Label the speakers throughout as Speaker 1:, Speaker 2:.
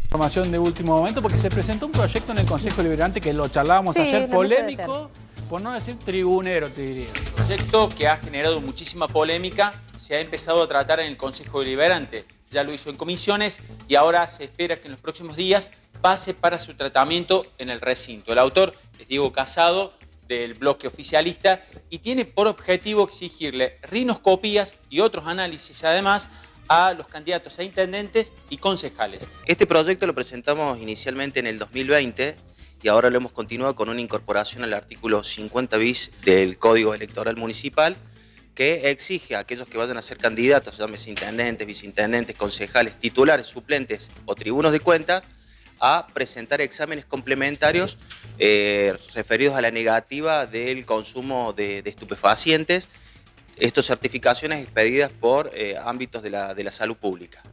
Speaker 1: Información de último momento porque se presentó un proyecto en el Consejo Deliberante que lo charlábamos ayer, polémico, por no decir tribunero, te diría.
Speaker 2: Proyecto que ha generado muchísima polémica, se ha empezado a tratar en el Consejo Deliberante, ya lo hizo en comisiones y ahora se espera que en los próximos días pase para su tratamiento en el recinto. El autor es Diego Casado, del bloque oficialista, y tiene por objetivo exigirle rinoscopías y otros análisis además a los candidatos a intendentes y concejales.
Speaker 3: Este proyecto lo presentamos inicialmente en el 2020 y ahora lo hemos continuado con una incorporación al artículo 50 bis del Código Electoral Municipal que exige a aquellos que vayan a ser candidatos, llámese intendentes, viceintendentes, concejales, titulares, suplentes o tribunos de cuenta, a presentar exámenes complementarios referidos a la negativa del consumo de estupefacientes. Estas certificaciones expedidas por ámbitos de la salud pública.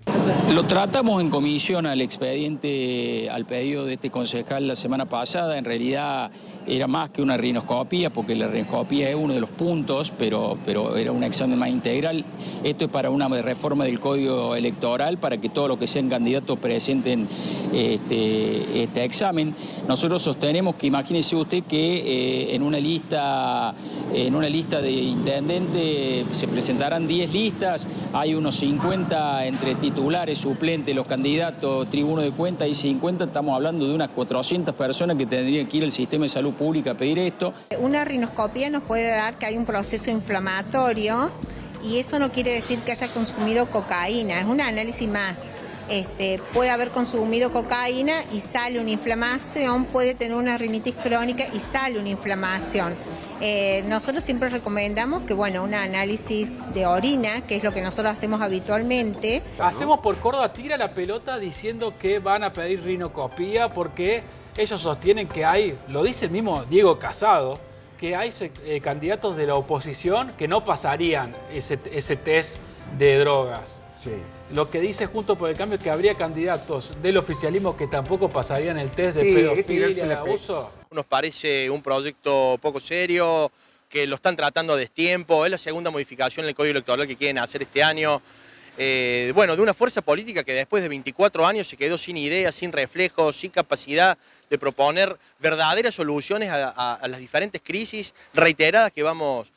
Speaker 4: Lo tratamos en comisión al expediente, al pedido de este concejal la semana pasada. En realidad era más que una rinoscopía, porque la rinoscopía es uno de los puntos, pero era un examen más integral. Esto es para una reforma del Código Electoral, para que todos los que sean candidatos presenten este examen. Nosotros sostenemos que, imagínese usted que en una lista de intendentes se presentarán 10 listas, hay unos 50 entre titulares, suplentes, los candidatos, tribuno de cuenta y 50, estamos hablando de unas 400 personas que tendrían que ir al sistema de salud pública a pedir esto.
Speaker 5: Una rinoscopía nos puede dar que hay un proceso inflamatorio y eso no quiere decir que haya consumido cocaína, es un análisis más. Puede haber consumido cocaína y sale una inflamación, puede tener una rinitis crónica y sale una inflamación. Nosotros siempre recomendamos que, bueno, un análisis de orina, que es lo que nosotros hacemos habitualmente.
Speaker 1: Hacemos por Córdoba tira la pelota diciendo que van a pedir rinoscopía porque ellos sostienen que hay, lo dice el mismo Diego Casado, que hay candidatos de la oposición que no pasarían ese test de drogas. Sí. Lo que dice Juntos por el Cambio es que habría candidatos del oficialismo que tampoco pasarían el test de pedofilia, de abuso.
Speaker 6: Nos parece un proyecto poco serio, que lo están tratando a destiempo, es la segunda modificación en el Código Electoral que quieren hacer este año. Bueno, de una fuerza política que después de 24 años se quedó sin ideas, sin reflejos, sin capacidad de proponer verdaderas soluciones a las diferentes crisis reiteradas que vamos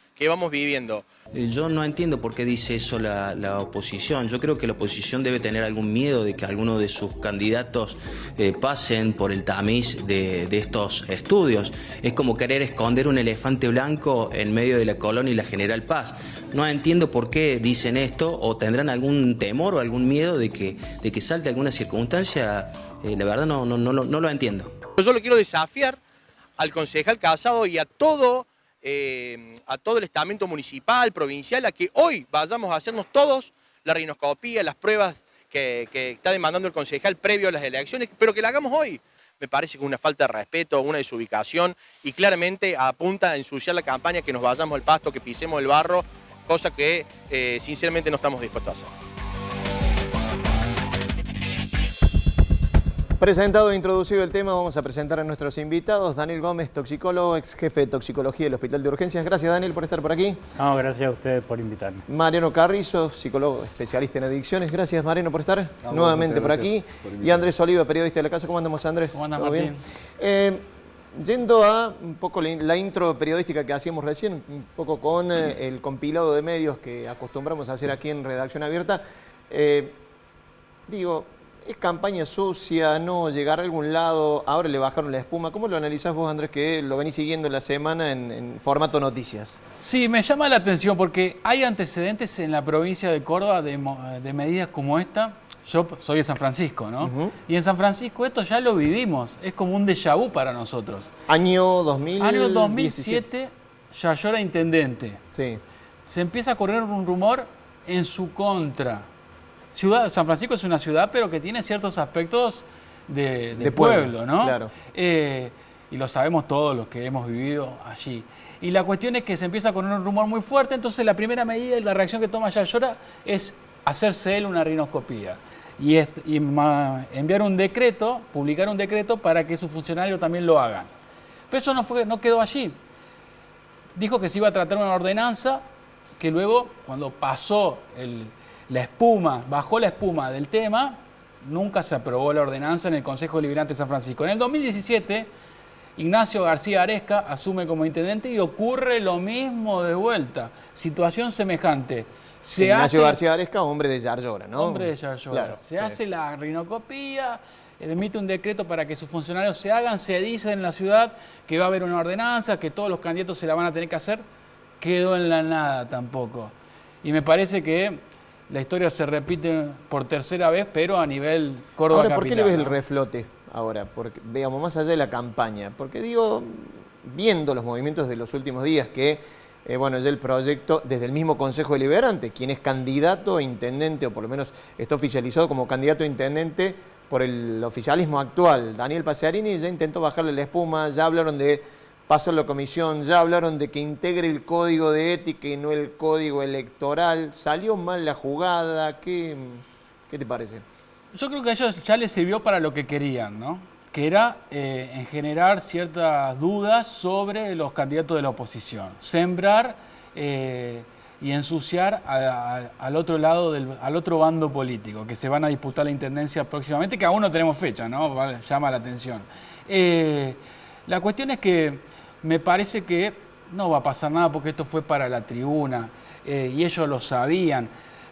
Speaker 6: viviendo.
Speaker 3: Yo no entiendo por qué dice eso la oposición. Yo creo que la oposición debe tener algún miedo de que alguno de sus candidatos pasen por el tamiz de estos estudios. Es como querer esconder un elefante blanco en medio de la Colón y la General Paz. No entiendo por qué dicen esto, o tendrán algún temor o algún miedo de que salte alguna circunstancia. La verdad no lo entiendo.
Speaker 6: Yo lo quiero desafiar al concejal Casado y a todo el estamento municipal, provincial, a que hoy vayamos a hacernos todos la rinoscopía, las pruebas que está demandando el concejal previo a las elecciones, pero que la hagamos hoy. Me parece que es una falta de respeto, una desubicación y claramente apunta a ensuciar la campaña, que nos vayamos al pasto, que pisemos el barro, cosa que sinceramente no estamos dispuestos a hacer.
Speaker 7: Presentado e introducido el tema, vamos a presentar a nuestros invitados. Daniel Gómez, toxicólogo, ex jefe de toxicología del Hospital de Urgencias. Gracias, Daniel, por estar por aquí.
Speaker 8: No, gracias a ustedes por invitarme.
Speaker 7: Mariano Carrizo, psicólogo especialista en adicciones. Gracias, Mariano, por estar nuevamente por aquí. Y Andrés Oliva, periodista de la casa. ¿Cómo andamos, Andrés?
Speaker 1: ¿Cómo andas, Martín?
Speaker 7: Yendo a un poco la intro periodística que hacíamos recién, un poco con el compilado de medios que acostumbramos a hacer aquí en Redacción Abierta, digo, ¿es campaña sucia? ¿No llegar a algún lado? Ahora le bajaron la espuma. ¿Cómo lo analizás vos, Andrés, que lo venís siguiendo en la semana en formato noticias?
Speaker 1: Sí, me llama la atención porque hay antecedentes en la provincia de Córdoba de medidas como esta. Yo soy de San Francisco, ¿no? Y en San Francisco esto ya lo vivimos. Es como un déjà vu para nosotros.
Speaker 7: Año 2017.
Speaker 1: Año 2007, ya yo era intendente.
Speaker 7: Sí.
Speaker 1: Se empieza a correr un rumor en su contra. San Francisco es una ciudad, pero que tiene ciertos aspectos de pueblo, ¿no?
Speaker 7: Claro.
Speaker 1: Y lo sabemos todos los que hemos vivido allí. Y la cuestión es que se empieza con un rumor muy fuerte, entonces la primera medida y la reacción que toma Yayora es hacerse él una rinoscopía. Y enviar un decreto, publicar un decreto para que sus funcionarios también lo hagan. Pero eso no quedó allí. Dijo que se iba a tratar una ordenanza que luego, cuando pasó bajó la espuma del tema, nunca se aprobó la ordenanza en el Consejo Deliberante de San Francisco. En el 2017, Ignacio García Aresca asume como intendente y ocurre lo mismo de vuelta. Situación semejante.
Speaker 7: Ignacio García Aresca, hombre de Yarlora, ¿no?
Speaker 1: Hombre de Yarlora.
Speaker 7: Claro,
Speaker 1: se hace la rinocopía, emite un decreto para que sus funcionarios se hagan, se dice en la ciudad que va a haber una ordenanza, que todos los candidatos se la van a tener que hacer. Quedó en la nada tampoco. Y me parece que la historia se repite por tercera vez, pero a nivel Córdoba
Speaker 7: Ahora, ¿por qué le ves
Speaker 1: capital,
Speaker 7: el reflote ahora? Porque, veamos, más allá de la campaña. Porque digo, viendo los movimientos de los últimos días, que, bueno, ya el proyecto, desde el mismo Consejo Deliberante, quien es candidato a intendente, o por lo menos está oficializado como candidato a intendente por el oficialismo actual, Daniel Pacearini, ya intentó bajarle la espuma, ya hablaron de paso a la comisión, ya hablaron de que integre el código de ética y no el código electoral. ¿Salió mal la jugada? ¿Qué te parece?
Speaker 1: Yo creo que a ellos ya les sirvió para lo que querían, ¿no? Que era en generar ciertas dudas sobre los candidatos de la oposición. Sembrar y ensuciar al otro lado, al otro bando político, que se van a disputar la intendencia próximamente, que aún no tenemos fecha, ¿no? Llama la atención. La cuestión es que me parece que no va a pasar nada porque esto fue para la tribuna y ellos lo sabían.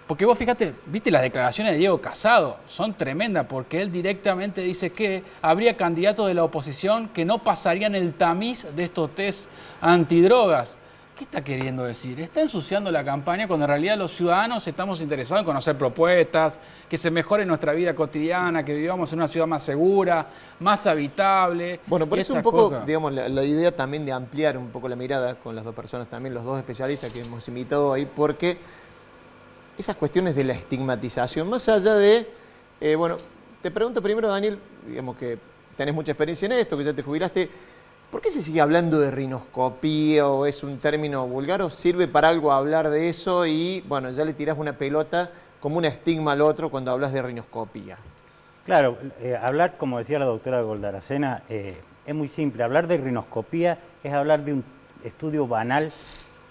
Speaker 1: Porque vos fíjate, viste las declaraciones de Diego Casado, son tremendas porque él directamente dice que habría candidatos de la oposición que no pasarían el tamiz de estos test antidrogas. ¿Qué está queriendo decir? Está ensuciando la campaña cuando en realidad los ciudadanos estamos interesados en conocer propuestas, que se mejore nuestra vida cotidiana, que vivamos en una ciudad más segura, más habitable.
Speaker 7: Bueno, por eso un poco, digamos, la idea también de ampliar un poco la mirada con las dos personas también, los dos especialistas que hemos invitado ahí, porque esas cuestiones de la estigmatización, más allá de, bueno, te pregunto primero, Daniel, digamos que tenés mucha experiencia en esto, que ya te jubilaste, ¿por qué se sigue hablando de rinoscopía o es un término vulgar o sirve para algo hablar de eso y, bueno, ya le tirás una pelota como un estigma al otro cuando hablas de rinoscopía?
Speaker 8: Claro, hablar, como decía la doctora Goldaracena, es muy simple. Hablar de rinoscopía es hablar de un estudio banal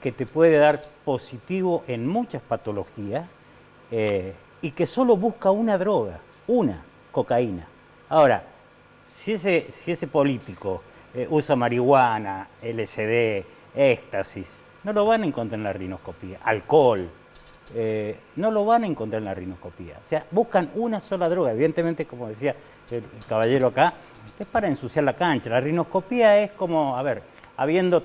Speaker 8: que te puede dar positivo en muchas patologías y que solo busca una droga, una, cocaína. Ahora, si ese político usa marihuana, LSD, éxtasis, no lo van a encontrar en la rinoscopía. Alcohol, no lo van a encontrar en la rinoscopía. O sea, buscan una sola droga. Evidentemente, como decía el caballero acá, es para ensuciar la cancha. La rinoscopía es como, a ver, habiendo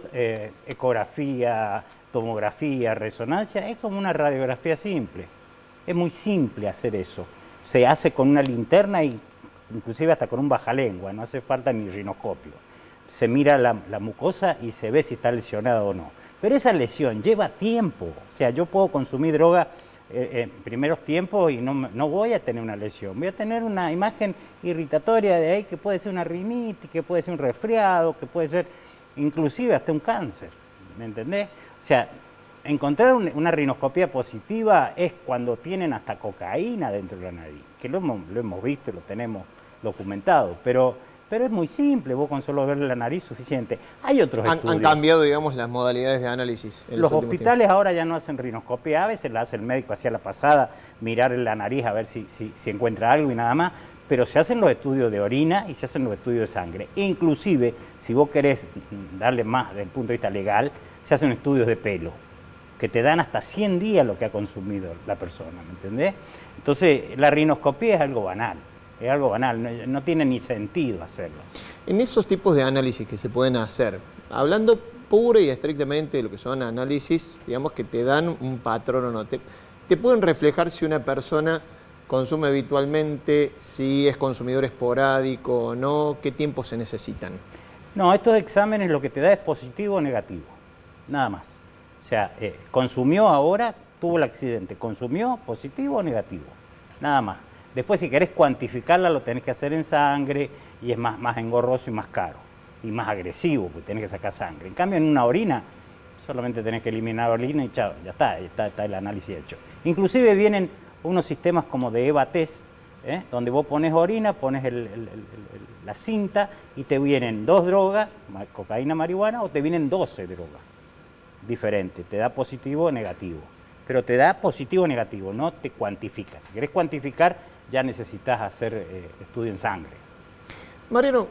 Speaker 8: ecografía, tomografía, resonancia, es como una radiografía simple. Es muy simple hacer eso. Se hace con una linterna y inclusive hasta con un bajalengua, no hace falta ni rinoscopio. Se mira la mucosa y se ve si está lesionada o no. Pero esa lesión lleva tiempo. O sea, yo puedo consumir droga en primeros tiempos y no voy a tener una lesión. Voy a tener una imagen irritatoria de ahí que puede ser una rinitis, que puede ser un resfriado, que puede ser inclusive hasta un cáncer. ¿Me entendés? O sea, encontrar una rinoscopía positiva es cuando tienen hasta cocaína dentro de la nariz, que lo hemos visto y lo tenemos documentado, pero es muy simple, vos con solo ver la nariz suficiente. Hay otros estudios.
Speaker 7: Han cambiado, digamos, las modalidades de análisis.
Speaker 8: Los hospitales ahora ya no hacen rinoscopía, a veces la hace el médico hacia la pasada, mirar en la nariz a ver si encuentra algo y nada más, pero se hacen los estudios de orina y se hacen los estudios de sangre. Inclusive, si vos querés darle más desde el punto de vista legal, se hacen estudios de pelo, que te dan hasta 100 días lo que ha consumido la persona, ¿me entendés? Entonces, la rinoscopía es algo banal. Es algo banal, no tiene ni sentido hacerlo.
Speaker 7: En esos tipos de análisis que se pueden hacer, hablando pura y estrictamente de lo que son análisis, digamos que te dan un patrón o no, te pueden reflejar si una persona consume habitualmente, si es consumidor esporádico o no, qué tiempo se necesitan.
Speaker 8: No, estos exámenes lo que te da es positivo o negativo, nada más. O sea, consumió ahora, tuvo el accidente, consumió positivo o negativo, nada más. Después, si querés cuantificarla, lo tenés que hacer en sangre y es más engorroso y más caro y más agresivo, porque tenés que sacar sangre. En cambio, en una orina, solamente tenés que eliminar la orina y chao, ya está el análisis hecho. Inclusive vienen unos sistemas como de EVA-test, donde vos pones orina, pones la cinta y te vienen 2 drogas, cocaína, marihuana, o te vienen 12 drogas diferentes. Te da positivo o negativo. Pero te da positivo o negativo, no te cuantifica. Si querés cuantificar, ya necesitas hacer estudio en sangre.
Speaker 7: Mariano,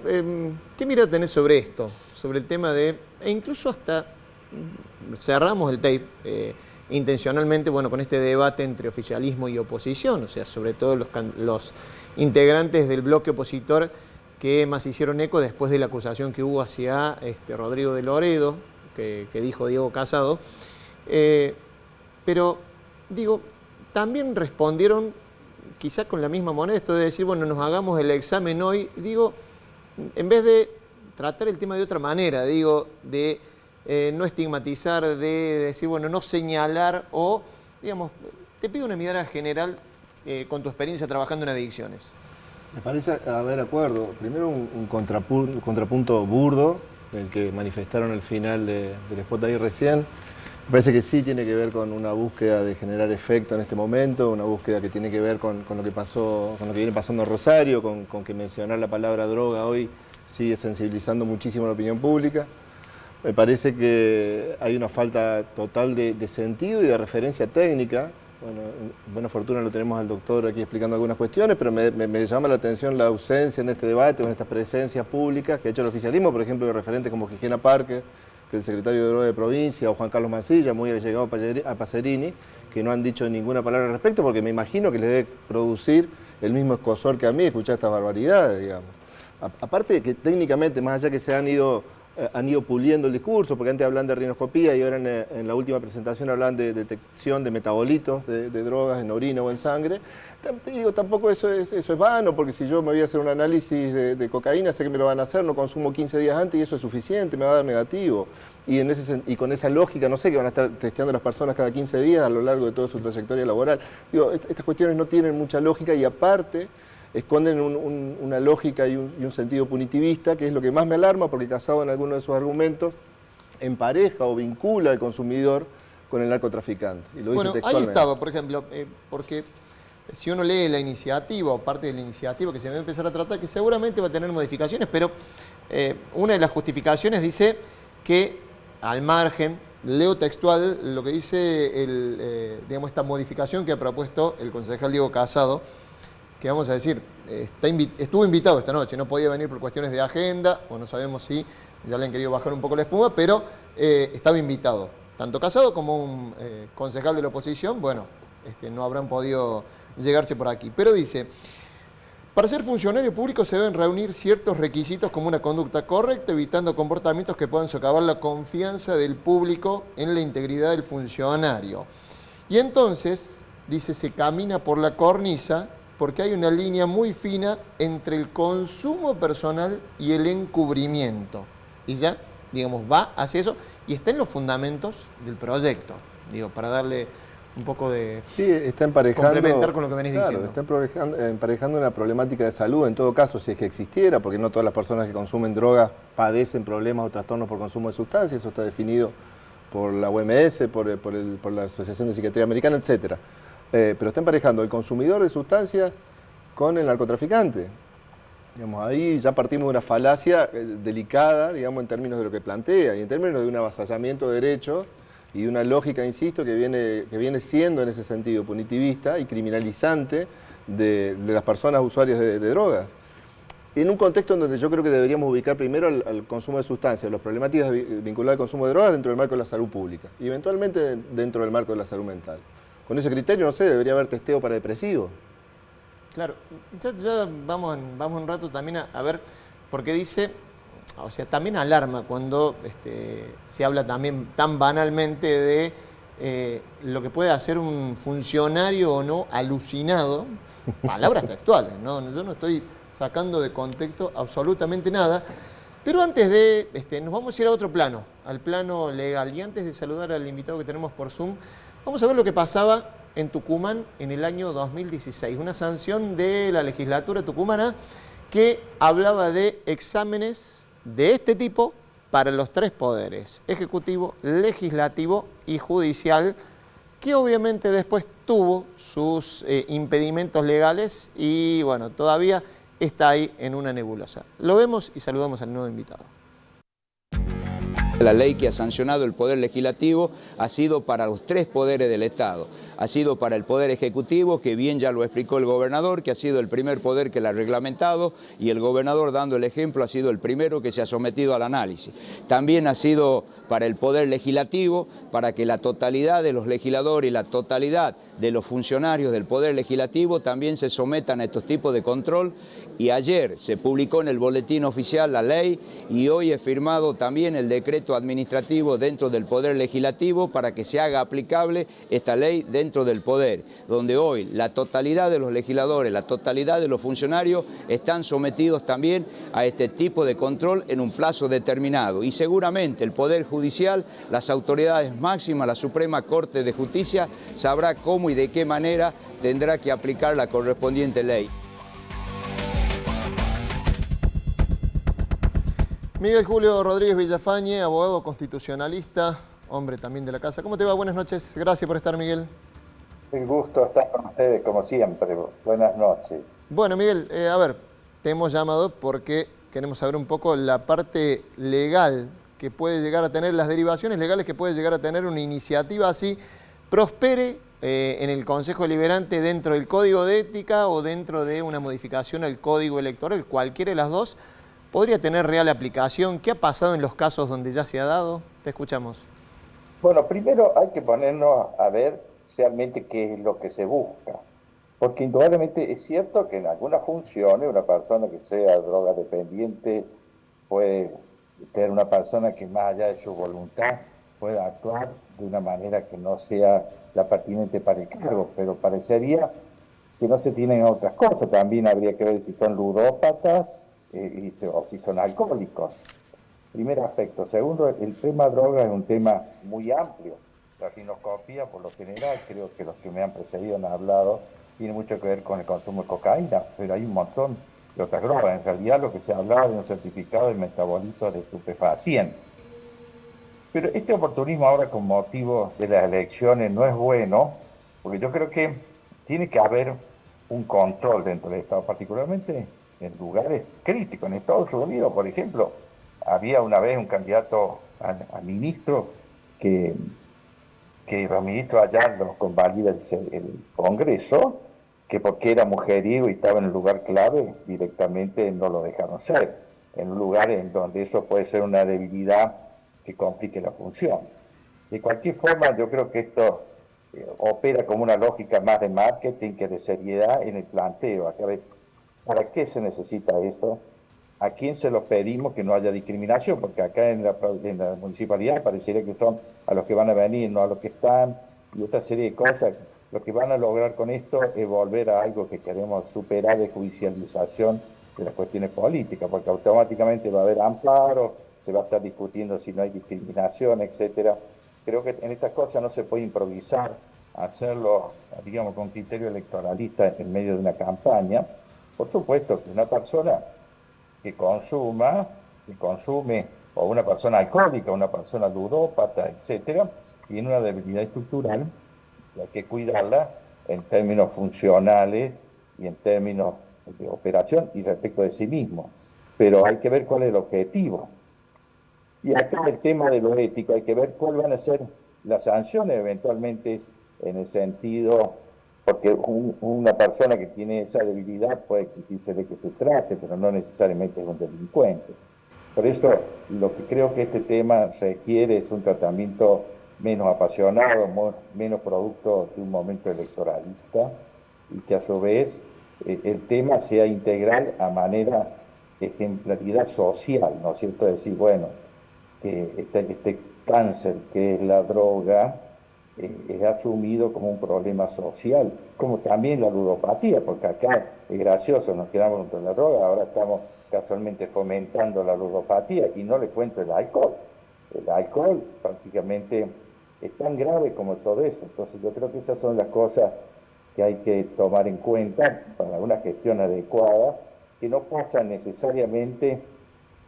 Speaker 7: ¿qué mirada tenés sobre esto? Sobre el tema de, e incluso hasta cerramos el tape intencionalmente, bueno, con este debate entre oficialismo y oposición, o sea, sobre todo los integrantes del bloque opositor que más hicieron eco después de la acusación que hubo hacia Rodrigo de Loredo, que dijo Diego Casado. Pero, digo, también respondieron quizás con la misma moneda, esto de decir, bueno, nos hagamos el examen hoy, digo, en vez de tratar el tema de otra manera, digo, de no estigmatizar, de decir, bueno, no señalar o, digamos, te pido una mirada general con tu experiencia trabajando en adicciones.
Speaker 9: Me parece haber acuerdo. Primero un contrapunto burdo, del que manifestaron al final del spot ahí recién. Me parece que sí tiene que ver con una búsqueda de generar efecto en este momento, una búsqueda que tiene que ver con lo que pasó, con lo que viene pasando en Rosario, con que mencionar la palabra droga hoy sigue sensibilizando muchísimo a la opinión pública. Me parece que hay una falta total de sentido y de referencia técnica. Bueno, buena fortuna lo tenemos al doctor aquí explicando algunas cuestiones, pero me llama la atención la ausencia en este debate, en estas presencias públicas que ha hecho el oficialismo, por ejemplo, de referentes como Gigena Parker, que es el secretario de Droga de Provincia, o Juan Carlos Mancilla, muy allegado a Pacerini, que no han dicho ninguna palabra al respecto, porque me imagino que les debe producir el mismo escozor que a mí escuchar estas barbaridades, digamos. Aparte de que técnicamente, más allá que se han ido puliendo el discurso, porque antes hablan de rinoscopía y ahora en la última presentación hablan de detección de metabolitos de drogas en orina o en sangre. Te digo, tampoco eso es vano, porque si yo me voy a hacer un análisis de cocaína, sé que me lo van a hacer, no consumo 15 días antes y eso es suficiente, me va a dar negativo. Y con esa lógica, no sé, que van a estar testeando a las personas cada 15 días a lo largo de toda su trayectoria laboral. Digo, estas cuestiones no tienen mucha lógica y aparte esconden una lógica y un sentido punitivista, que es lo que más me alarma, porque Casado en algunos de sus argumentos empareja o vincula al consumidor con el narcotraficante. Y lo
Speaker 7: bueno,
Speaker 9: dice
Speaker 7: ahí
Speaker 9: textualmente.
Speaker 7: estaba, por ejemplo, porque si uno lee la iniciativa o parte de la iniciativa que se va a empezar a tratar, que seguramente va a tener modificaciones, pero una de las justificaciones dice que al margen, leo textual lo que dice digamos, esta modificación que ha propuesto el concejal Diego Casado, que vamos a decir, estuvo invitado esta noche, no podía venir por cuestiones de agenda, o no sabemos si ya le han querido bajar un poco la espuma, pero estaba invitado. Tanto Casado como un concejal de la oposición, bueno, no habrán podido llegarse por aquí. Pero dice, para ser funcionario público se deben reunir ciertos requisitos como una conducta correcta, evitando comportamientos que puedan socavar la confianza del público en la integridad del funcionario. Y entonces, dice, se camina por la cornisa porque hay una línea muy fina entre el consumo personal y el encubrimiento. Y ya, digamos, va hacia eso y está en los fundamentos del proyecto, digo, para darle un poco de...
Speaker 9: Sí, está emparejando...
Speaker 7: complementar con lo que venís diciendo.
Speaker 9: Está emparejando una problemática de salud, en todo caso, si es que existiera, porque no todas las personas que consumen drogas padecen problemas o trastornos por consumo de sustancias, eso está definido por la OMS, por la Asociación de Psiquiatría Americana, etc. Pero está emparejando el consumidor de sustancias con el narcotraficante. Digamos, ahí ya partimos de una falacia delicada, digamos, en términos de lo que plantea y en términos de un avasallamiento de derechos y de una lógica, insisto, que viene siendo en ese sentido punitivista y criminalizante de las personas usuarias de drogas. En un contexto en donde yo creo que deberíamos ubicar primero al consumo de sustancias, las problemáticas vinculadas al consumo de drogas dentro del marco de la salud pública y eventualmente dentro del marco de la salud mental. Con ese criterio, no sé, debería haber testeo para depresivos.
Speaker 7: Claro, ya vamos un rato también a ver, porque dice, o sea, también alarma cuando se habla también tan banalmente de lo que puede hacer un funcionario o no alucinado, palabras textuales, ¿no? Yo no estoy sacando de contexto absolutamente nada, pero antes de, nos vamos a ir a otro plano, al plano legal, y antes de saludar al invitado que tenemos por Zoom, vamos a ver lo que pasaba en Tucumán en el año 2016, una sanción de la legislatura tucumana que hablaba de exámenes de este tipo para los tres poderes, ejecutivo, legislativo y judicial, que obviamente después tuvo sus impedimentos legales y bueno, todavía está ahí en una nebulosa. Lo vemos y saludamos al nuevo invitado.
Speaker 10: La ley que ha sancionado el Poder Legislativo ha sido para los tres poderes del Estado. ha sido para el Poder Ejecutivo, que bien ya lo explicó el gobernador, que ha sido el primer poder que la ha reglamentado, y el gobernador, dando el ejemplo, ha sido el primero que se ha sometido al análisis. También ha sido para el Poder Legislativo, para que la totalidad de los legisladores y la totalidad de los funcionarios del Poder Legislativo también se sometan a estos tipos de control. Y ayer se publicó en el Boletín Oficial la ley y hoy es firmado también el decreto administrativo dentro del Poder Legislativo para que se haga aplicable esta ley dentro del Poder, donde hoy la totalidad de los legisladores, la totalidad de los funcionarios están sometidos también a este tipo de control en un plazo determinado. Y seguramente el Poder Judicial, las autoridades máximas, la Suprema Corte de Justicia, sabrá cómo y de qué manera tendrá que aplicar la correspondiente ley.
Speaker 7: Miguel Julio Rodríguez Villafañe, abogado constitucionalista, hombre también de la casa. ¿Cómo te va? Buenas noches. Gracias por estar, Miguel.
Speaker 11: Un gusto estar con ustedes, como siempre. Buenas noches.
Speaker 7: Bueno, Miguel, a ver, te hemos llamado porque queremos saber un poco la parte legal que puede llegar a tener, las derivaciones legales que puede llegar a tener una iniciativa así, prospere en el Consejo Deliberante dentro del Código de Ética o dentro de una modificación al Código Electoral, cualquiera de las dos. ¿Podría tener real aplicación? ¿Qué ha pasado en los casos donde ya se ha dado? Te escuchamos.
Speaker 11: Bueno, primero hay que ponernos a ver realmente qué es lo que se busca. Porque indudablemente es cierto que en algunas funciones una persona que sea droga dependiente puede ser una persona que más allá de su voluntad pueda actuar de una manera que no sea la pertinente para el cargo, pero parecería que no se tienen otras cosas. También habría que ver si son ludópatas, o si son alcohólicos. Primer aspecto. Segundo, el tema droga es un tema muy amplio. La rinoscopía, por lo general, creo que los que me han precedido han hablado, tiene mucho que ver con el consumo de cocaína, pero hay un montón de otras drogas. En realidad lo que se hablaba de un certificado de metabolito de estupefacientes. Pero este oportunismo ahora con motivo de las elecciones no es bueno, porque yo creo que tiene que haber un control dentro del Estado, particularmente en lugares críticos. En Estados Unidos, por ejemplo, había una vez un candidato a ministro que los ministros allá los convalida el Congreso, que porque era mujeriego y estaba en el lugar clave, directamente no lo dejaron ser, en un lugar en donde eso puede ser una debilidad que complique la función. De cualquier forma, yo creo que esto opera como una lógica más de marketing que de seriedad en el planteo. Acá ¿para qué se necesita eso? ¿A quién se lo pedimos que no haya discriminación? Porque acá en la municipalidad pareciera que son a los que van a venir, no a los que están, y otra serie de cosas. Lo que van a lograr con esto es volver a algo que queremos superar de judicialización de las cuestiones políticas, porque automáticamente va a haber amparo, se va a estar discutiendo si no hay discriminación, etcétera. Creo que en estas cosas no se puede improvisar, hacerlo, digamos, con criterio electoralista en medio de una campaña. Por supuesto que una persona que consume, o una persona alcohólica, una persona ludópata, etcétera, tiene una debilidad estructural y hay que cuidarla en términos funcionales y en términos de operación y respecto de sí mismo. Pero hay que ver cuál es el objetivo. Y acá el tema de lo ético, hay que ver cuáles van a ser las sanciones eventualmente en el sentido. Porque una persona que tiene esa debilidad puede exigirse de que se trate, pero no necesariamente es un delincuente. Por eso lo que creo que este tema requiere es un tratamiento menos apasionado, menos producto de un momento electoralista, y que a su vez el tema sea integral a manera de ejemplaridad social, ¿no es cierto? Es decir, bueno, que este cáncer que es la droga es asumido como un problema social, como también la ludopatía, porque acá es gracioso, nos quedamos contra la droga, ahora estamos casualmente fomentando la ludopatía, y no le cuento el alcohol. El alcohol prácticamente es tan grave como todo eso. Entonces yo creo que esas son las cosas que hay que tomar en cuenta para una gestión adecuada, que no pasa necesariamente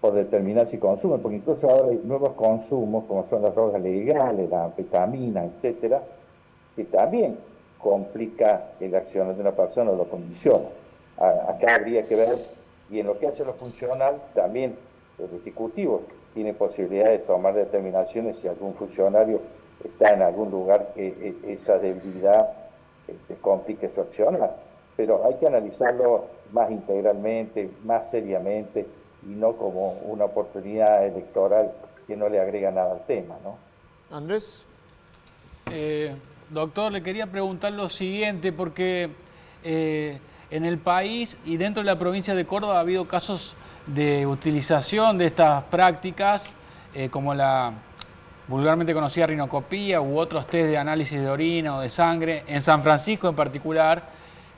Speaker 11: por determinar si consumen, porque incluso ahora hay nuevos consumos, como son las drogas legales, la anfetamina, etcétera, que también complica el accionar de una persona o lo condiciona. Acá habría que ver, y en lo que hace lo funcional, también el Ejecutivo tiene posibilidad de tomar determinaciones si algún funcionario está en algún lugar que esa debilidad complique sancionar, pero hay que analizarlo más integralmente, más seriamente, y no como una oportunidad electoral que no le agrega nada al tema, ¿no?
Speaker 7: Andrés.
Speaker 1: Doctor, le quería preguntar lo siguiente, porque en el país y dentro de la provincia de Córdoba ha habido casos de utilización de estas prácticas, como la vulgarmente conocida rinocopía u otros test de análisis de orina o de sangre, en San Francisco en particular,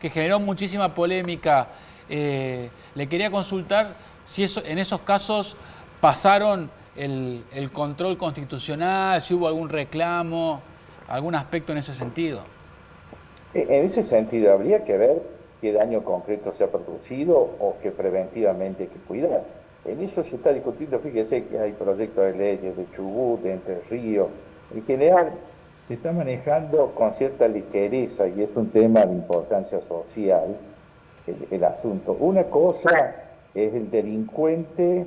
Speaker 1: que generó muchísima polémica. Le quería consultar si en esos casos pasaron el control constitucional, si hubo algún reclamo, algún aspecto en ese sentido.
Speaker 11: En ese sentido, habría que ver qué daño concreto se ha producido o que preventivamente hay que cuidar. En eso se está discutiendo, fíjese que hay proyectos de leyes de Chubut, de Entre Ríos. En general, se está manejando con cierta ligereza y es un tema de importancia social el asunto. Una cosa es el delincuente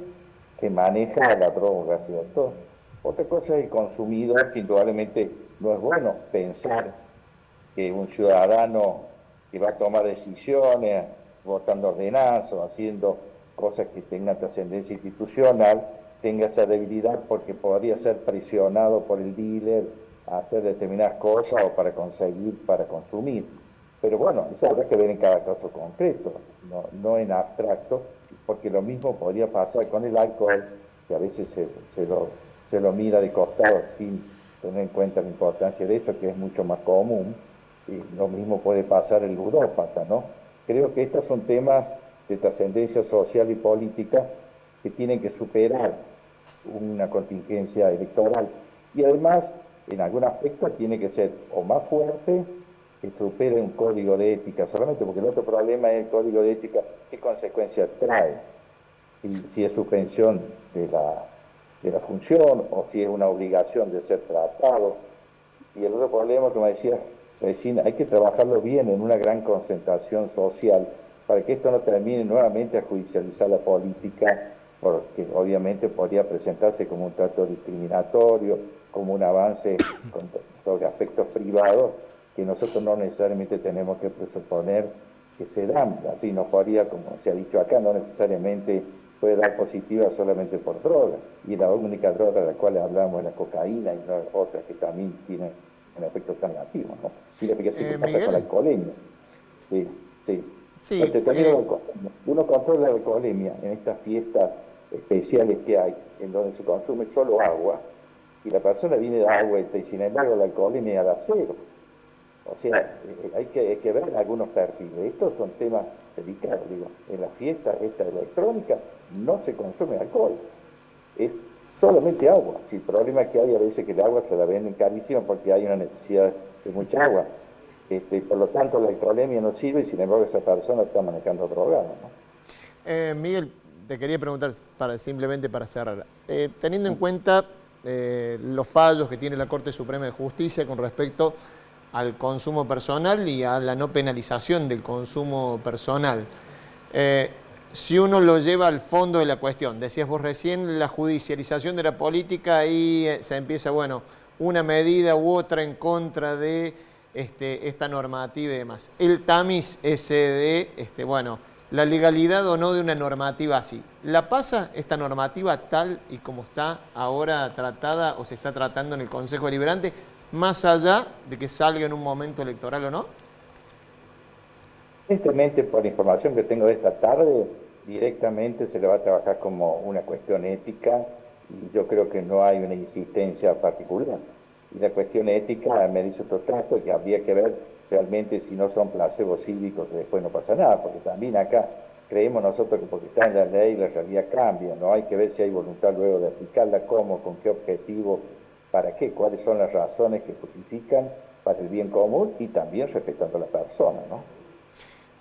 Speaker 11: que maneja la droga, ¿cierto? Otra cosa es el consumidor, que indudablemente no es bueno pensar que un ciudadano que va a tomar decisiones, votando ordenanzas, haciendo cosas que tengan trascendencia institucional, tenga esa debilidad porque podría ser presionado por el dealer a hacer determinadas cosas o para conseguir, para consumir. Pero bueno, eso habrá que ver en cada caso concreto, no en abstracto, porque lo mismo podría pasar con el alcohol, que a veces se lo mira de costado sin tener en cuenta la importancia de eso, que es mucho más común, y lo mismo puede pasar el ludópata, ¿no? Creo que estos son temas de trascendencia social y política que tienen que superar una contingencia electoral, y además, en algún aspecto, tiene que ser o más fuerte, que supere un código de ética solamente, porque el otro problema es el código de ética, qué consecuencias trae, si es suspensión de la función o si es una obligación de ser tratado. Y el otro problema, como decía Cecina, hay que trabajarlo bien en una gran concentración social para que esto no termine nuevamente a judicializar la política, porque obviamente podría presentarse como un trato discriminatorio, como un avance sobre aspectos privados que nosotros no necesariamente tenemos que presuponer que se dan. Así nos podría, como se ha dicho acá, no necesariamente puede dar positiva solamente por droga. Y la única droga de la cual hablamos es la cocaína y no otras que también tienen un efecto tan negativo, ¿no? Y lo que se pasa con la alcoholemia. Sí. Uno controla la alcoholemia en estas fiestas especiales que hay, en donde se consume solo agua, y la persona viene de dar vuelta, y sin embargo la alcoholemia da cero. O sea, hay que ver algunos perfiles. Estos son temas delicados, digo. En la fiesta esta electrónica no se consume alcohol, es solamente agua. Si el problema es que hay a veces que el agua se la venden carísima porque hay una necesidad de mucha agua. Por lo tanto, la alcoholemia no sirve y sin embargo esa persona está manejando drogada, ¿no?
Speaker 7: Miguel, te quería preguntar simplemente para cerrar. Teniendo en cuenta los fallos que tiene la Corte Suprema de Justicia con respecto al consumo personal y a la no penalización del consumo personal, si uno lo lleva al fondo de la cuestión, decías vos recién, la judicialización de la política, y se empieza, bueno, una medida u otra en contra de esta normativa y demás. El tamiz ese de, bueno, la legalidad o no de una normativa así. ¿La pasa esta normativa tal y como está ahora tratada o se está tratando en el Consejo Deliberante, más allá de que salga en un momento electoral o no?
Speaker 11: Evidentemente, por la información que tengo de esta tarde, directamente se le va a trabajar como una cuestión ética, y yo creo que no hay una insistencia particular. Y la cuestión ética me dice otro trato, que habría que ver realmente si no son placebos cívicos, que después no pasa nada, porque también acá creemos nosotros que porque está en la ley la realidad cambia, no hay que ver si hay voluntad luego de aplicarla, cómo, con qué objetivo, para qué, cuáles son las razones que justifican para el bien común y también respetando a la persona, ¿no?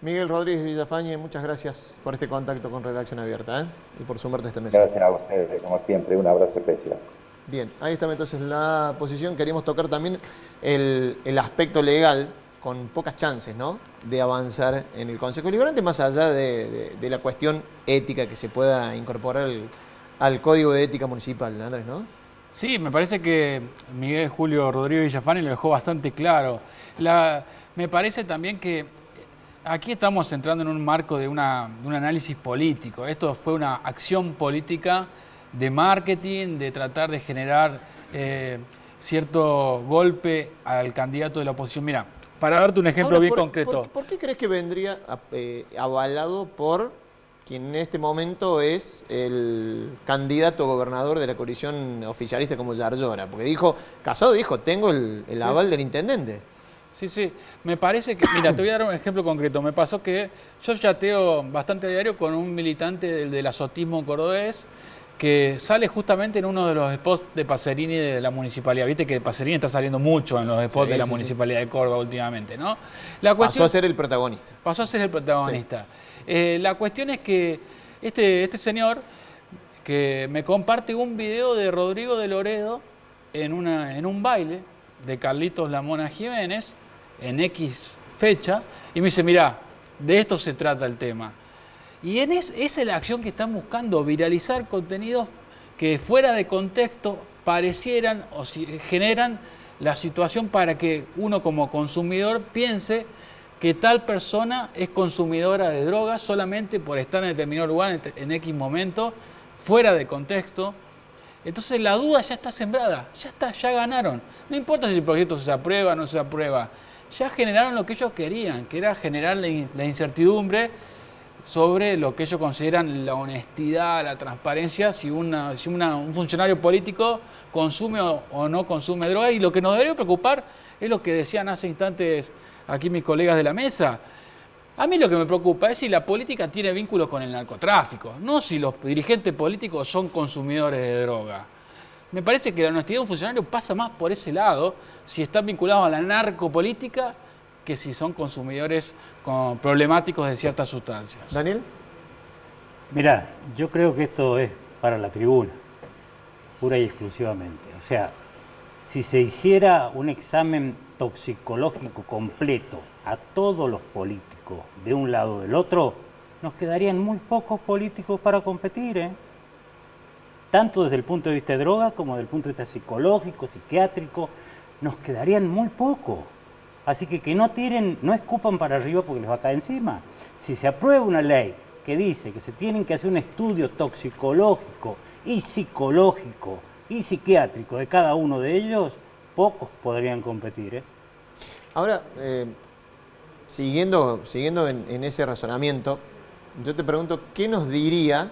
Speaker 7: Miguel Rodríguez Villafañe, muchas gracias por este contacto con Redacción Abierta y por sumarte a esta mesa.
Speaker 11: Gracias a ustedes, como siempre, un abrazo especial.
Speaker 7: Bien, ahí está entonces la posición. Queríamos tocar también el aspecto legal, con pocas chances, ¿no?, de avanzar en el Consejo Deliberante, más allá de la cuestión ética que se pueda incorporar al Código de Ética Municipal, Andrés, ¿no? Sí,
Speaker 1: me parece que Miguel Julio Rodríguez Villafañe lo dejó bastante claro. me parece también que aquí estamos entrando en un marco de un análisis político. Esto fue una acción política de marketing, de tratar de generar cierto golpe al candidato de la oposición. Mira, para darte un ejemplo bien concreto.
Speaker 7: ¿Por qué crees que vendría avalado por quien en este momento es el candidato gobernador de la coalición oficialista como Yarlora? Porque Casado dijo, tengo el aval del intendente.
Speaker 1: Sí, me parece que, mira, te voy a dar un ejemplo concreto. Me pasó que yo chateo bastante a diario con un militante del azotismo cordobés que sale justamente en uno de los spots de Pacerini de la municipalidad. Viste que Pacerini está saliendo mucho en los spots de la municipalidad de Córdoba últimamente, ¿no?
Speaker 7: Pasó a ser el protagonista.
Speaker 1: Pasó a ser el protagonista. Sí. La cuestión es que este señor que me comparte un video de Rodrigo de Loredo en un baile de Carlitos La Mona Jiménez en X fecha y me dice, mirá, de esto se trata el tema. Y esa es la acción que están buscando, viralizar contenidos que fuera de contexto parecieran o generan la situación para que uno como consumidor piense que tal persona es consumidora de drogas solamente por estar en determinado lugar en X momento, fuera de contexto. Entonces la duda ya está sembrada, ya ganaron. No importa si el proyecto se aprueba o no se aprueba, ya generaron lo que ellos querían, que era generar la incertidumbre sobre lo que ellos consideran la honestidad, la transparencia, si un funcionario político consume o no consume droga. Y lo que nos debería preocupar es lo que decían hace instantes aquí mis colegas de la mesa. A mí lo que me preocupa es si la política tiene vínculos con el narcotráfico, no si los dirigentes políticos son consumidores de droga. Me parece que la honestidad de un funcionario pasa más por ese lado, si están vinculados a la narcopolítica, que si son consumidores problemáticos de ciertas sustancias.
Speaker 7: Daniel.
Speaker 8: Mirá, yo creo que esto es para la tribuna, pura y exclusivamente. O sea, si se hiciera un examen toxicológico completo a todos los políticos de un lado o del otro, nos quedarían muy pocos políticos para competir, ¿eh? Tanto desde el punto de vista de droga como desde el punto de vista psicológico, psiquiátrico, nos quedarían muy pocos. Así que no tiren, no escupan para arriba porque les va a caer encima. Si se aprueba una ley que dice que se tienen que hacer un estudio toxicológico y psicológico y psiquiátrico de cada uno de ellos, pocos podrían competir, ¿eh?
Speaker 7: Ahora, siguiendo en ese razonamiento, yo te pregunto, ¿qué nos diría,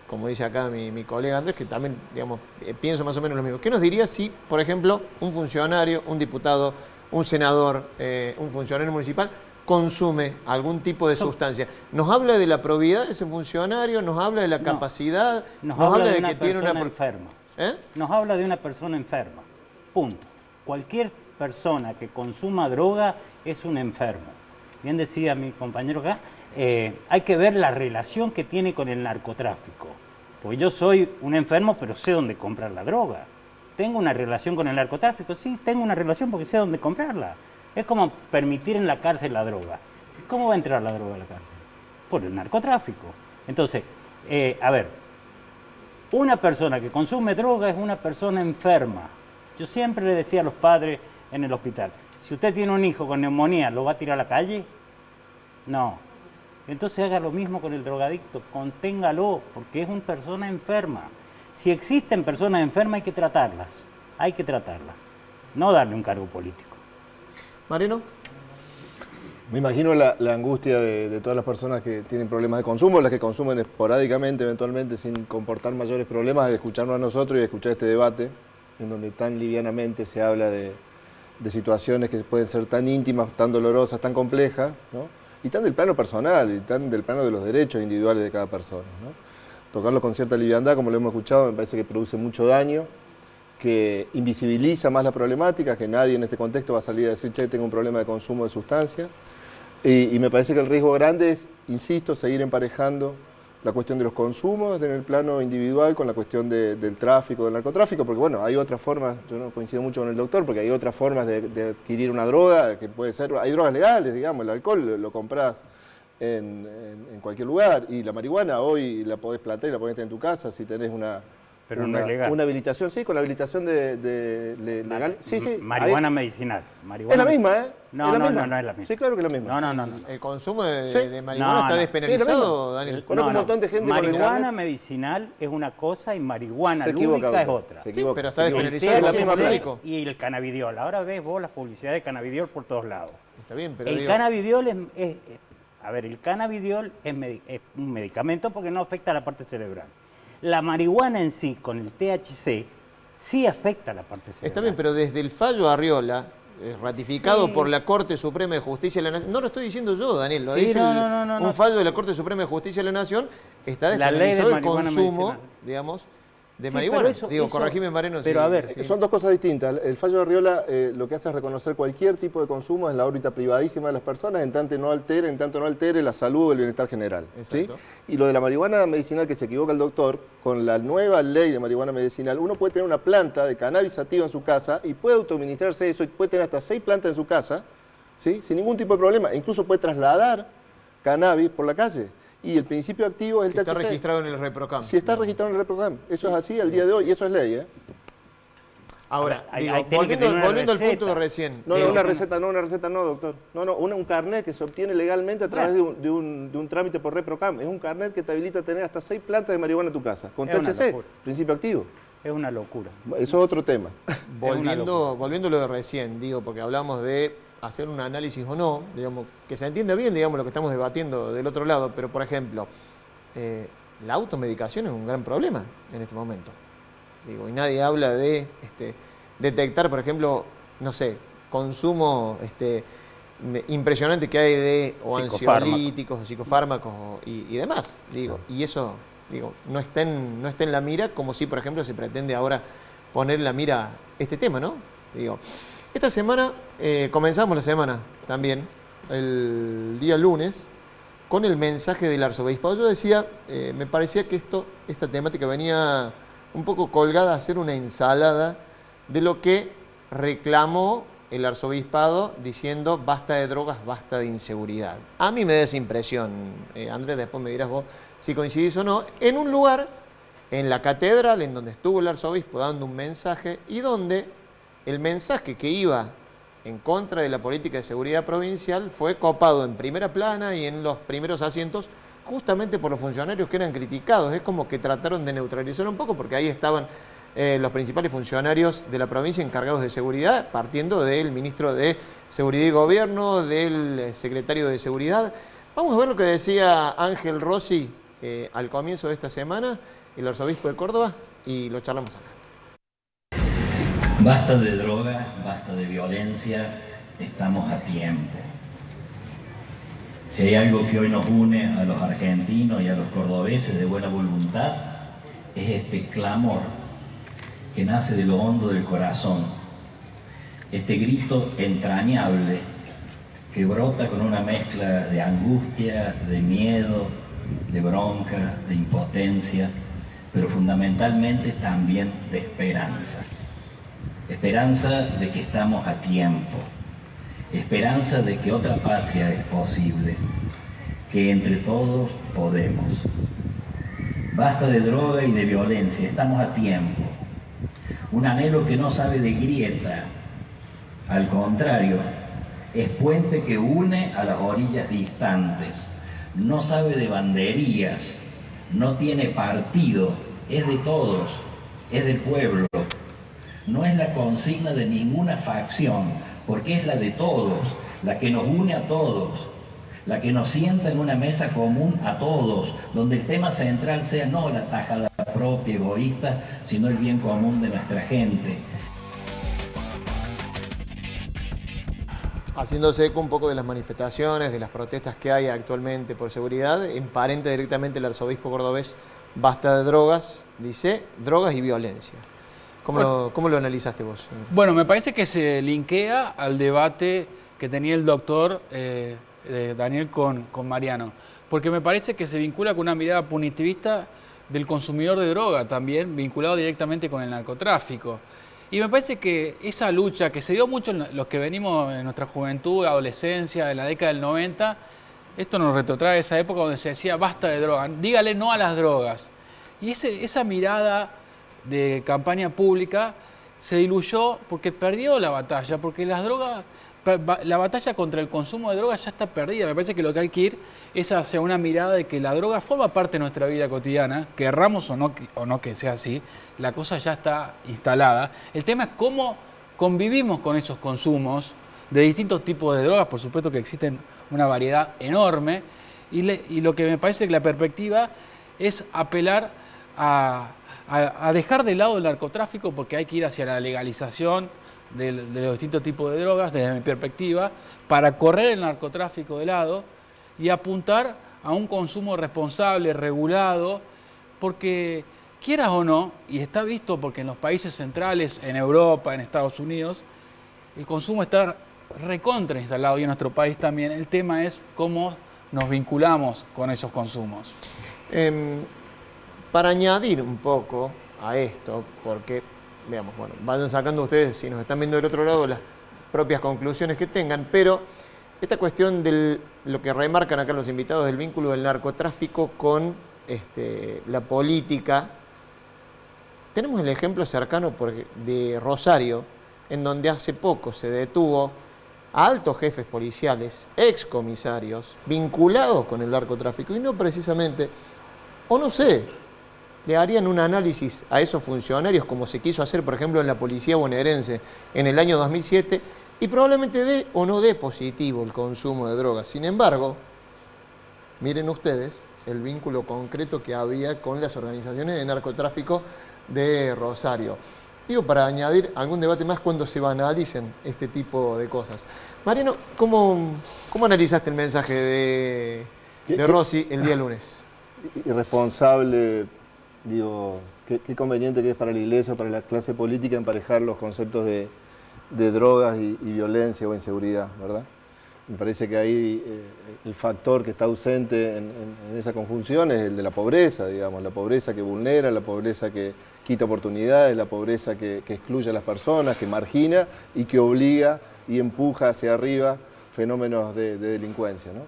Speaker 7: como dice acá mi colega Andrés, que también, digamos, pienso más o menos lo mismo, ¿qué nos diría si, por ejemplo, un funcionario, un diputado, un senador, un funcionario municipal consume algún tipo de sustancia? ¿Nos habla de la probidad de ese funcionario? ¿Nos habla de la capacidad?
Speaker 8: Nos habla de que
Speaker 7: tiene una
Speaker 8: enferma. Nos habla de una persona enferma. Punto. Cualquier persona que consuma droga es un enfermo. Bien decía mi compañero acá, hay que ver la relación que tiene con el narcotráfico. Porque yo soy un enfermo, pero sé dónde comprar la droga. ¿Tengo una relación con el narcotráfico? Sí, tengo una relación porque sé dónde comprarla. Es como permitir en la cárcel la droga. ¿Cómo va a entrar la droga a la cárcel? Por el narcotráfico. Entonces, a ver, una persona que consume droga es una persona enferma. Yo siempre le decía a los padres en el hospital, si usted tiene un hijo con neumonía, ¿lo va a tirar a la calle? No. Entonces haga lo mismo con el drogadicto, conténgalo, porque es una persona enferma. Si existen personas enfermas, hay que tratarlas, no darle un cargo político.
Speaker 7: Mariano.
Speaker 9: Me imagino la angustia de todas las personas que tienen problemas de consumo, las que consumen esporádicamente, eventualmente, sin comportar mayores problemas, de escucharnos a nosotros y de escuchar este debate, en donde tan livianamente se habla de situaciones que pueden ser tan íntimas, tan dolorosas, tan complejas, ¿no? Y tan del plano personal, y tan del plano de los derechos individuales de cada persona, ¿no? Tocarlo con cierta liviandad, como lo hemos escuchado, me parece que produce mucho daño, que invisibiliza más la problemática, que nadie en este contexto va a salir a decir, che, tengo un problema de consumo de sustancias. Y me parece que el riesgo grande es, insisto, seguir emparejando la cuestión de los consumos en el plano individual con la cuestión del tráfico, del narcotráfico, porque bueno, hay otras formas, yo no coincido mucho con el doctor, porque hay otras formas de adquirir una droga, que puede ser, hay drogas legales, digamos, el alcohol lo compras en cualquier lugar, y la marihuana hoy la podés plantar y la podés tener en tu casa si tenés
Speaker 8: Pero no es legal.
Speaker 9: Una habilitación, sí, con la habilitación legal. Sí, sí.
Speaker 8: Marihuana medicinal.
Speaker 9: Es la misma, ¿eh?
Speaker 8: No es la misma.
Speaker 9: Sí, claro que es la misma.
Speaker 8: No.
Speaker 7: El consumo de,
Speaker 9: Sí.
Speaker 7: de marihuana está despenalizado, Daniel.
Speaker 9: Conozco un montón de gente con el
Speaker 8: Marihuana
Speaker 9: carnet.
Speaker 8: medicinal es una cosa y marihuana
Speaker 9: Se equivoca,
Speaker 8: lúdica es
Speaker 9: doctor.
Speaker 8: otra.
Speaker 9: Se equivoca.
Speaker 7: pero está
Speaker 9: Se equivoca.
Speaker 7: despenalizado
Speaker 8: El
Speaker 7: por la misma
Speaker 8: THC
Speaker 7: médico.
Speaker 8: y el cannabidiol. Ahora ves vos la publicidad de cannabidiol por todos lados.
Speaker 7: Está bien, pero
Speaker 8: El
Speaker 7: digo,
Speaker 8: cannabidiol el cannabidiol es un medicamento porque no afecta a la parte cerebral. La marihuana en sí, con el THC, sí afecta a la parte cerebral.
Speaker 7: está bien, pero desde el fallo Arriola, ratificado
Speaker 8: Sí.
Speaker 7: por la Corte Suprema de Justicia de la Nación, no lo estoy diciendo yo, Daniel, lo
Speaker 8: Sí,
Speaker 7: dice
Speaker 8: no.
Speaker 7: un fallo de la Corte Suprema de Justicia de la Nación, está
Speaker 8: La ley de
Speaker 7: despenalizado el
Speaker 8: marihuana
Speaker 7: consumo,
Speaker 8: medicinal.
Speaker 7: digamos, de
Speaker 8: Sí,
Speaker 7: marihuana.
Speaker 8: pero eso-
Speaker 7: Digo,
Speaker 8: eso-
Speaker 7: corregime, Mariano.
Speaker 8: pero a ver,
Speaker 7: sí.
Speaker 9: Son dos cosas distintas. El fallo de Arriola lo que hace es reconocer cualquier tipo de consumo en la órbita privadísima de las personas, en tanto no altere la salud o el bienestar general. ¿sí?
Speaker 7: Exacto.
Speaker 9: Y lo de la marihuana medicinal, que se equivoca el doctor, con la nueva ley de marihuana medicinal, uno puede tener una planta de cannabis sativa en su casa y puede autoadministrarse eso y puede tener hasta 6 plantas en su casa, ¿sí? Sin ningún tipo de problema. Incluso puede trasladar cannabis por la calle. Y el principio activo es el
Speaker 7: Si está
Speaker 9: THC.
Speaker 7: registrado en el ReproCam.
Speaker 9: Si está registrado en el ReproCam. Eso es así al día de hoy y eso es ley, ¿eh?
Speaker 7: Ahora,
Speaker 8: Ahí
Speaker 7: digo,
Speaker 8: tiene que
Speaker 7: volviendo,
Speaker 8: tener una
Speaker 7: volviendo al punto
Speaker 8: receta.
Speaker 7: de recién.
Speaker 9: No,
Speaker 7: digo,
Speaker 9: una receta no, doctor. No, un carnet que se obtiene legalmente a través de un trámite por ReproCam. Es un carnet que te habilita a tener hasta 6 plantas de marihuana en tu casa. Con
Speaker 8: Es una
Speaker 9: THC,
Speaker 8: locura.
Speaker 9: principio activo.
Speaker 8: Es una locura.
Speaker 9: Eso es otro tema.
Speaker 7: volviendo a lo de recién, digo, porque hablamos de hacer un análisis o no, digamos, que se entienda bien, digamos, lo que estamos debatiendo del otro lado, pero por ejemplo, la automedicación es un gran problema en este momento. Digo, y nadie habla de detectar, por ejemplo, no sé, consumo impresionante que hay de o
Speaker 8: Psicofármacos.
Speaker 7: ansiolíticos o psicofármacos y demás. Digo, y eso no está en la mira, como si, por ejemplo, se pretende ahora poner en la mira este tema, ¿no? Digo, esta semana, comenzamos la semana también, el día lunes, con el mensaje del arzobispado. Yo decía, me parecía que esta temática venía un poco colgada a hacer una ensalada de lo que reclamó el arzobispado diciendo basta de drogas, basta de inseguridad. A mí me da esa impresión, Andrés, después me dirás vos si coincidís o no, en un lugar, en la catedral, en donde estuvo el arzobispo dando un mensaje y donde el mensaje que iba en contra de la política de seguridad provincial fue copado en primera plana y en los primeros asientos justamente por los funcionarios que eran criticados. Es como que trataron de neutralizar un poco porque ahí estaban los principales funcionarios de la provincia encargados de seguridad, partiendo del ministro de Seguridad y Gobierno, del secretario de Seguridad. Vamos a ver lo que decía Ángel Rossi al comienzo de esta semana, el arzobispo de Córdoba, y lo charlamos acá.
Speaker 12: Basta de droga, basta de violencia, estamos a tiempo. Si hay algo que hoy nos une a los argentinos y a los cordobeses de buena voluntad, es este clamor que nace de lo hondo del corazón, este grito entrañable que brota con una mezcla de angustia, de miedo, de bronca, de impotencia, pero fundamentalmente también de esperanza. Esperanza de que estamos a tiempo, esperanza de que otra patria es posible, que entre todos podemos. Basta de droga y de violencia, estamos a tiempo. Un anhelo que no sabe de grieta, al contrario, es puente que une a las orillas distantes, no sabe de banderías, no tiene partido, es de todos, es del pueblo. No es la consigna de ninguna facción, porque es la de todos, la que nos une a todos, la que nos sienta en una mesa común a todos, donde el tema central sea no la tajada propia, egoísta, sino el bien común de nuestra gente.
Speaker 7: Haciéndose eco un poco de las manifestaciones, de las protestas que hay actualmente por seguridad, emparenta directamente el arzobispo cordobés, basta de drogas, dice, drogas y violencia. ¿Cómo lo analizaste vos?
Speaker 1: Bueno, me parece que se linkea al debate que tenía el doctor Daniel con Mariano, porque me parece que se vincula con una mirada punitivista del consumidor de droga, también vinculado directamente con el narcotráfico. Y me parece que esa lucha que se dio mucho en los que venimos en nuestra juventud, adolescencia, en la década del 90, esto nos retrotrae a esa época donde se decía basta de drogas, dígale no a las drogas. Y esa mirada de campaña pública se diluyó porque perdió la batalla, porque las drogas, la batalla contra el consumo de drogas ya está perdida. Me parece que lo que hay que ir es hacia una mirada de que la droga forma parte de nuestra vida cotidiana, querramos o no que sea así, la cosa ya está instalada. El tema es cómo convivimos con esos consumos de distintos tipos de drogas, por supuesto que existen una variedad enorme, y lo que me parece que la perspectiva es apelar a dejar de lado el narcotráfico, porque hay que ir hacia la legalización de los distintos tipos de drogas, desde mi perspectiva, para correr el narcotráfico de lado y apuntar a un consumo responsable, regulado, porque quieras o no, y está visto porque en los países centrales, en Europa, en Estados Unidos, el consumo está recontra instalado y en nuestro país también. El tema es cómo nos vinculamos con esos consumos.
Speaker 7: Para añadir un poco a esto, porque, veamos, bueno, vayan sacando ustedes, si nos están viendo del otro lado, las propias conclusiones que tengan, pero esta cuestión de lo que remarcan acá los invitados, del vínculo del narcotráfico con la política, tenemos el ejemplo cercano de Rosario, en donde hace poco se detuvo a altos jefes policiales, excomisarios, vinculados con el narcotráfico, y no precisamente, o no sé, le harían un análisis a esos funcionarios como se quiso hacer, por ejemplo, en la policía bonaerense en el año 2007, y probablemente dé o no dé positivo el consumo de drogas. Sin embargo, miren ustedes el vínculo concreto que había con las organizaciones de narcotráfico de Rosario. Digo, para añadir algún debate más cuando se banalicen este tipo de cosas. Mariano, ¿cómo analizaste el mensaje de Rossi el día lunes?
Speaker 9: Irresponsable, digo, qué conveniente que es para la Iglesia o para la clase política emparejar los conceptos de drogas y violencia o inseguridad, ¿verdad? Me parece que ahí el factor que está ausente en esa conjunción es el de la pobreza, digamos, la pobreza que vulnera, la pobreza que quita oportunidades, la pobreza que excluye a las personas, que margina y que obliga y empuja hacia arriba fenómenos de delincuencia, ¿no?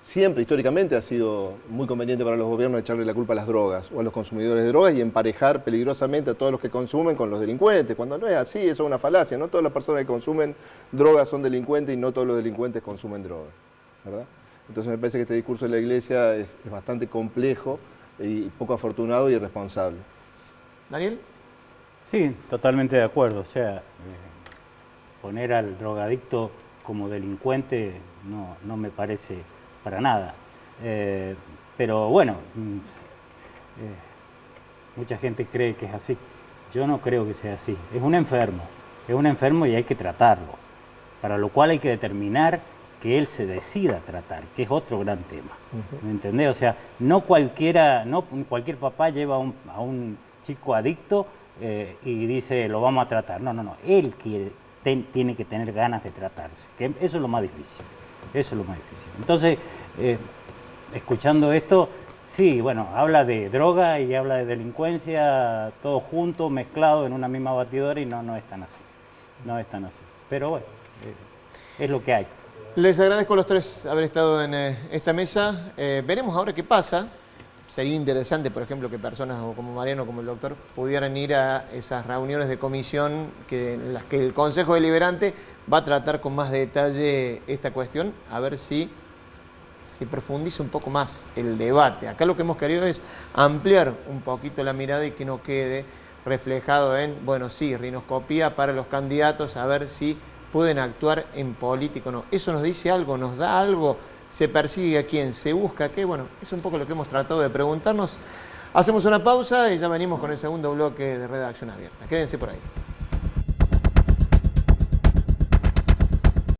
Speaker 9: Siempre, históricamente, ha sido muy conveniente para los gobiernos echarle la culpa a las drogas o a los consumidores de drogas y emparejar peligrosamente a todos los que consumen con los delincuentes, cuando no es así, eso es una falacia. No todas las personas que consumen drogas son delincuentes y no todos los delincuentes consumen drogas, ¿verdad? Entonces me parece que este discurso de la Iglesia es bastante complejo y poco afortunado y irresponsable.
Speaker 7: ¿Daniel?
Speaker 8: Sí, totalmente de acuerdo. O sea, poner al drogadicto como delincuente no me parece para nada. Pero bueno, mucha gente cree que es así. Yo no creo que sea así. Es un enfermo y hay que tratarlo. Para lo cual hay que determinar que él se decida tratar, que es otro gran tema. ¿Me entendés? O sea, no cualquier papá lleva a un chico adicto y dice, lo vamos a tratar. No. Él tiene que tener ganas de tratarse. Que eso es lo más difícil. Eso es lo más difícil. Entonces, escuchando esto, sí, bueno, habla de droga y habla de delincuencia, todo junto, mezclado en una misma batidora y no es tan así. No es tan así. Pero bueno, es lo que hay.
Speaker 7: Les agradezco a los tres haber estado en esta mesa. Veremos ahora qué pasa. Sería interesante, por ejemplo, que personas como Mariano, como el doctor, pudieran ir a esas reuniones de comisión en las que el Consejo Deliberante va a tratar con más detalle esta cuestión, a ver si se profundiza un poco más el debate. Acá lo que hemos querido es ampliar un poquito la mirada y que no quede reflejado en, bueno, sí, rinoscopía para los candidatos, a ver si pueden actuar en política o no. Eso nos dice algo, nos da algo. ¿Se persigue a quién? ¿Se busca a qué? Bueno, es un poco lo que hemos tratado de preguntarnos. Hacemos una pausa y ya venimos con el segundo bloque de Redacción Abierta. Quédense por ahí.